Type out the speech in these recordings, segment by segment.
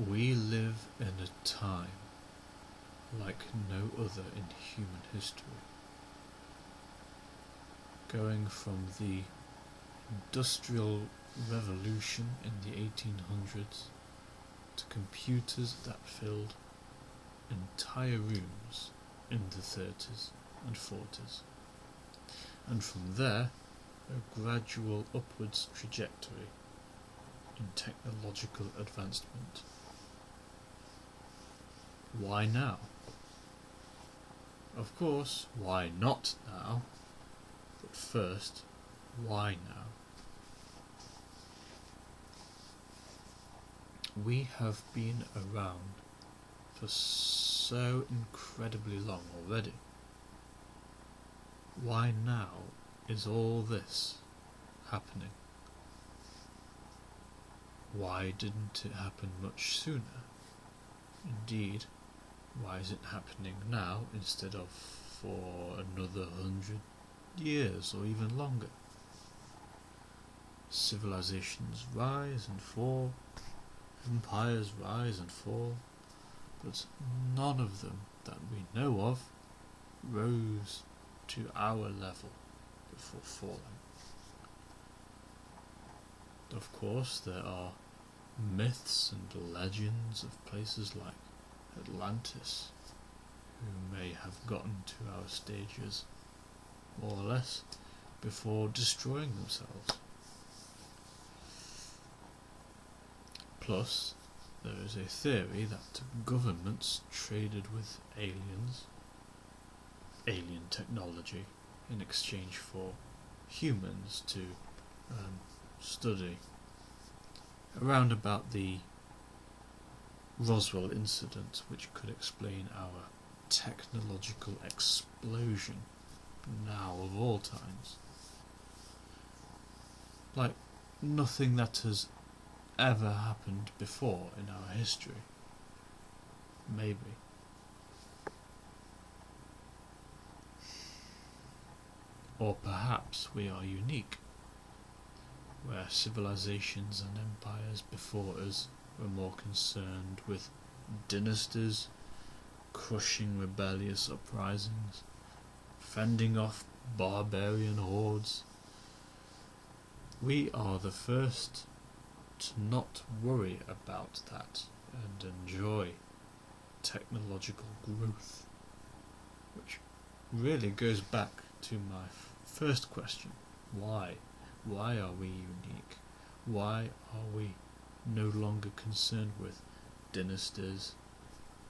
We live in a time like no other in human history, going from the Industrial Revolution in the 1800s to computers that filled entire rooms in the 30s and 40s, and from there a gradual upwards trajectory in technological advancement. Why now? Of course, why not now? But first, why now? We have been around for so incredibly long already. Why now is all this happening? Why didn't it happen much sooner? Indeed, why is it happening now instead of for another 100 years or even longer? Civilizations rise and fall, empires rise and fall, but none of them that we know of rose to our level before falling. Of course, there are myths and legends of places like Atlantis, who may have gotten to our stages more or less before destroying themselves. Plus, there is a theory that governments traded with aliens, alien technology, in exchange for humans to study. Around about the Roswell incident, which could explain our technological explosion now of all times. Like nothing that has ever happened before in our history. Maybe. Or perhaps we are unique, where civilizations and empires before us were more concerned with dynasties, crushing rebellious uprisings, fending off barbarian hordes. We are the first to not worry about that and enjoy technological growth, which really goes back to my first question. Why? Why are we unique? Why are we no longer concerned with dynasties,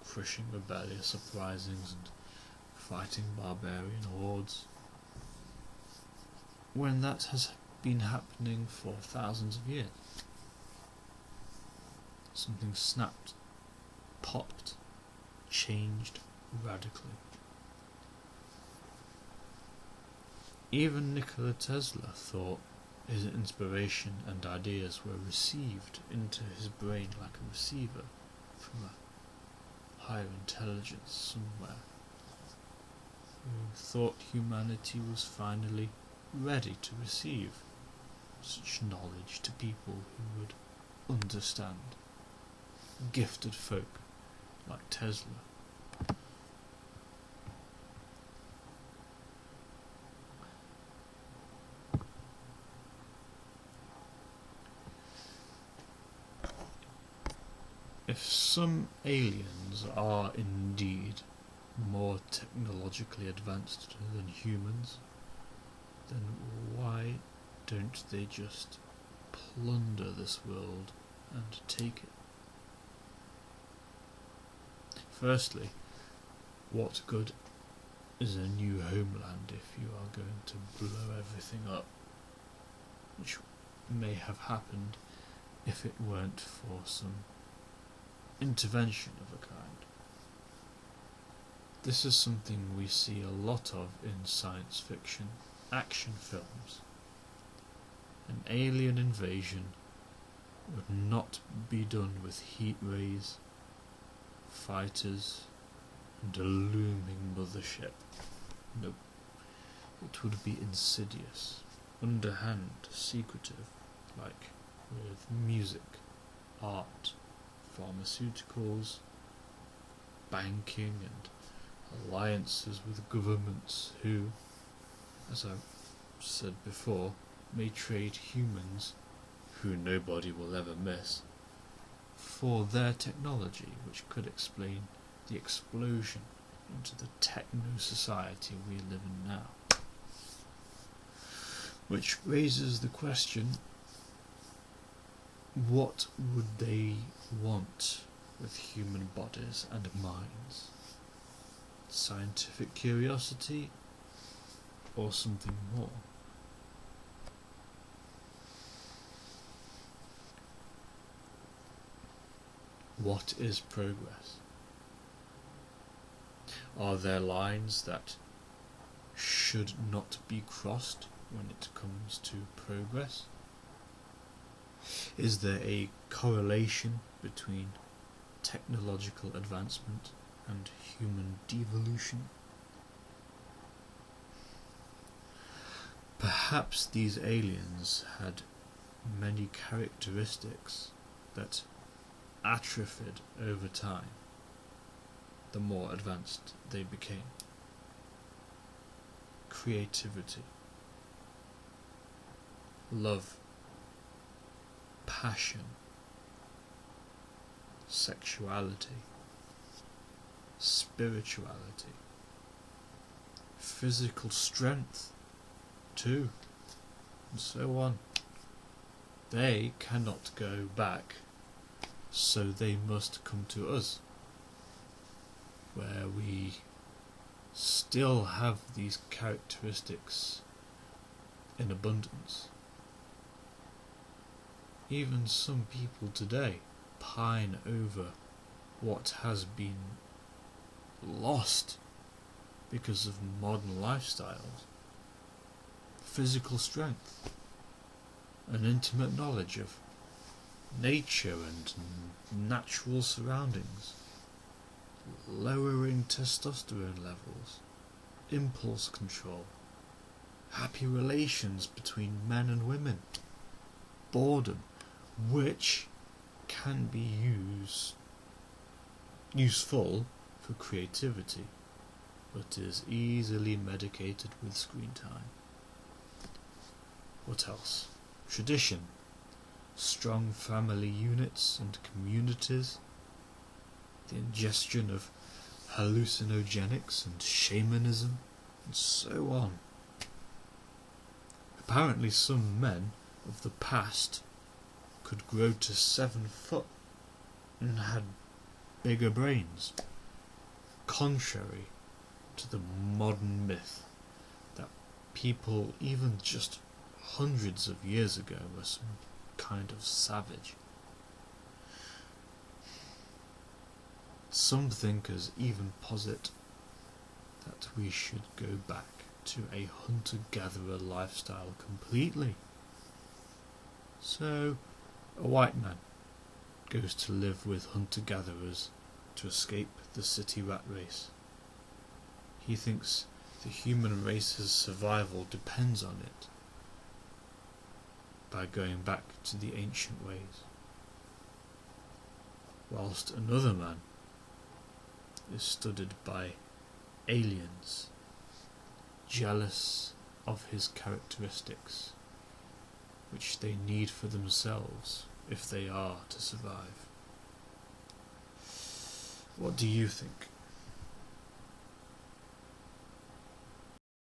crushing rebellious uprisings and fighting barbarian hordes, when that has been happening for thousands of years? Something snapped, popped, changed radically. Even Nikola Tesla thought his inspiration and ideas were received into his brain like a receiver from a higher intelligence somewhere, who thought humanity was finally ready to receive such knowledge to people who would understand. Gifted folk like Tesla. If some aliens are indeed more technologically advanced than humans, then why don't they just plunder this world and take it? Firstly, what good is a new homeland if you are going to blow everything up? Which may have happened if it weren't for some intervention of a kind. This is something we see a lot of in science fiction action films. An alien invasion would not be done with heat rays, fighters, and a looming mothership. No, it would be insidious, underhand, secretive, like with music, art, pharmaceuticals, banking, and alliances with governments who, as I've said before, may trade humans, who nobody will ever miss, for their technology, which could explain the explosion into the techno-society we live in now. Which raises the question, what would they want with human bodies and minds? Scientific curiosity, or something more? What is progress? Are there lines that should not be crossed when it comes to progress? Is there a correlation between technological advancement and human devolution? Perhaps these aliens had many characteristics that atrophied over time the more advanced they became. Creativity, love, passion, sexuality, spirituality, physical strength too, and so on. They cannot go back, so they must come to us, where we still have these characteristics in abundance. Even some people today pine over what has been lost because of modern lifestyles. Physical strength, an intimate knowledge of nature and natural surroundings, lowering testosterone levels, impulse control, happy relations between men and women, boredom, which can be useful for creativity, but is easily medicated with screen time. What else? Tradition, strong family units and communities, the ingestion of hallucinogenics and shamanism, and so on. Apparently some men of the past could grow to 7 foot and had bigger brains, contrary to the modern myth that people even just hundreds of years ago were some kind of savage. Some thinkers even posit that we should go back to a hunter-gatherer lifestyle completely. So, a white man goes to live with hunter-gatherers to escape the city rat race. He thinks the human race's survival depends on it, by going back to the ancient ways. Whilst another man is studied by aliens, jealous of his characteristics, which they need for themselves if they are to survive. What do you think?